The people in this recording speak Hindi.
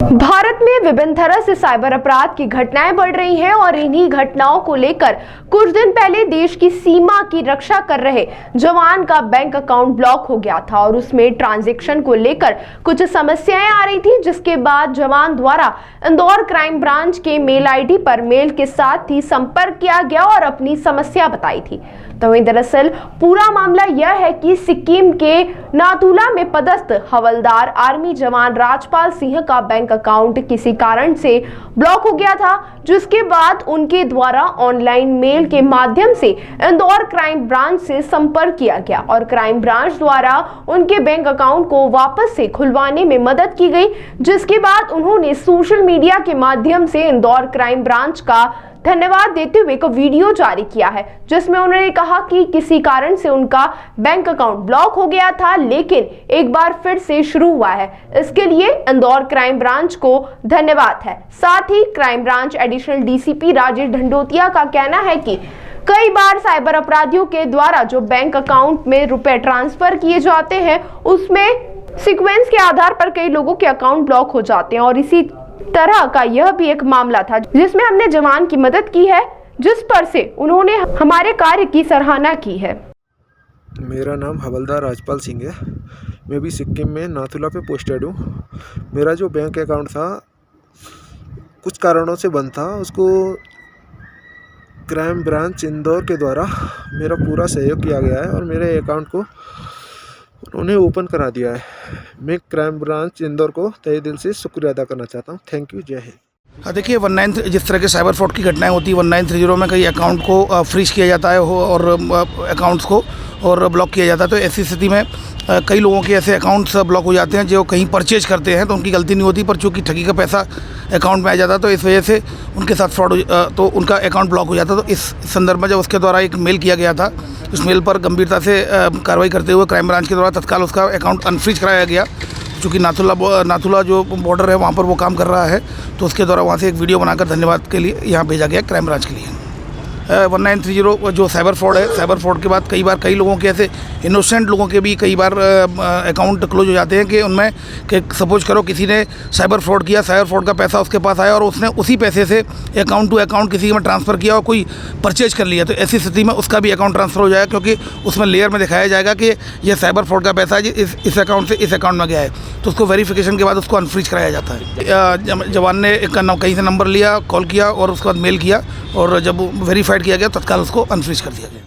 भारत में विभिन्न तरह से साइबर अपराध की घटनाएं बढ़ रही हैं और इन्हीं घटनाओं को लेकर कुछ दिन पहले देश की सीमा की रक्षा कर रहे जवान का बैंक अकाउंट ब्लॉक हो गया था और उसमें ट्रांजैक्शन को लेकर कुछ समस्याएं आ रही थी, जिसके बाद जवान द्वारा इंदौर क्राइम ब्रांच के मेल आईडी पर मेल के साथ ही संपर्क किया गया और अपनी समस्या बताई थी। तो वहीं दरअसल पूरा मामला यह है कि सिक्किम के नाथुला में पदस्थ हवलदार आर्मी जवान राजपाल सिंह का बैंक अकाउंट किसी कारण से ब्लॉक हो गया था, जिसके बाद उनके द्वारा ऑनलाइन मेल के माध्यम से इंदौर क्राइम ब्रांच से संपर्क किया गया और क्राइम ब्रांच द्वारा उनके बैंक अकाउंट को वापस से खुलवाने में मदद की गई, जिसके बाद उन्होंने सोशल मीडिया के माध्यम से इंदौर क्राइम ब्रांच का धन्यवाद देते हुए एक वीडियो जारी किया है, जिसमें उन्होंने कहा कि किसी कारण से उनका बैंक अकाउंट ब्लॉक हो गया था लेकिन एक बार फिर से शुरू हुआ है। इसके लिए इंदौर क्राइम ब्रांच को धन्यवाद है। साथ ही crime branch additional DCP Rajesh Dhandotiya का कहना है कि कई बार साइबर अपराधियों के द्वारा जो बैंक अकाउंट में रुपए ट्रांसफर किए जाते हैं उसमें सीक्वेंस के आधार पर कई लोगों के अकाउंट ब्लॉक हो जाते हैं और इसी तरह का यह भी एक मामला था जिसमें हमने जवान की मदद की है, जिस पर से उन्होंने हमारे कार्य की सराहना की है। मेरा नाम हवलदार राजपाल सिंह है। मैं भी सिक्किम में नाथुला पे पोस्टेड हूँ। मेरा जो बैंक अकाउंट था कुछ कारणों से बंद था, उसको क्राइम ब्रांच इंदौर के द्वारा मेरा पूरा सहयोग किया गया है और मेरे अकाउंट को उन्होंने ओपन करा दिया है। मैं क्राइम ब्रांच इंदौर को तहे दिल से शुक्रिया अदा करना चाहता हूँ। थैंक यू, जय हिंद। देखिए 19 जिस तरह के साइबर फ्रॉड की घटनाएं होती है 1930 में कई अकाउंट को फ्रीज किया जाता है और अकाउंट्स को और ब्लॉक किया जाता है। तो ऐसी स्थिति में कई लोगों के ऐसे अकाउंट्स ब्लॉक हो जाते हैं जो कहीं परचेज करते हैं तो उनकी गलती नहीं होती, पर चूँकि ठगी का पैसा अकाउंट में आ जाता है तो इस वजह से उनके साथ फ्रॉड तो उनका अकाउंट ब्लॉक हो जाता है। तो इस संदर्भ में जब उसके द्वारा एक मेल किया गया था, उस मेल पर गंभीरता से कार्रवाई करते हुए क्राइम ब्रांच के द्वारा तत्काल उसका अकाउंट अनफ्रीज कराया गया। चूँकि नाथुला जो बॉर्डर है वहाँ पर वो काम कर रहा है, तो उसके द्वारा वहाँ से एक वीडियो बनाकर धन्यवाद के लिए यहाँ भेजा गया क्राइम ब्रांच के लिए। 1930 जो साइबर फ्रॉड है, साइबर फ्रॉड के बाद कई बार कई लोगों के ऐसे इनोसेंट लोगों के भी कई बार अकाउंट क्लोज हो जाते हैं कि उनमें कि सपोज करो किसी ने साइबर फ्रॉड किया, साइबर फ्रॉड का पैसा उसके पास आया और उसने उसी पैसे से अकाउंट टू अकाउंट किसी में ट्रांसफ़र किया और कोई परचेज कर लिया, तो ऐसी स्थिति में उसका भी अकाउंट ट्रांसफ़र हो जाएगा, क्योंकि उसमें लेयर में दिखाया जाएगा कि यह साइबर फ्रॉड का पैसा इस अकाउंट से इस अकाउंट में गया है, तो उसको वेरिफिकेशन के बाद उसको अनफ्रीज कराया जाता है। जवान ने कहीं से नंबर लिया, कॉल किया और उसके बाद मेल किया और जब वेरीफाइड किया गया तत्काल उसको अनफ्रीज कर दिया गया।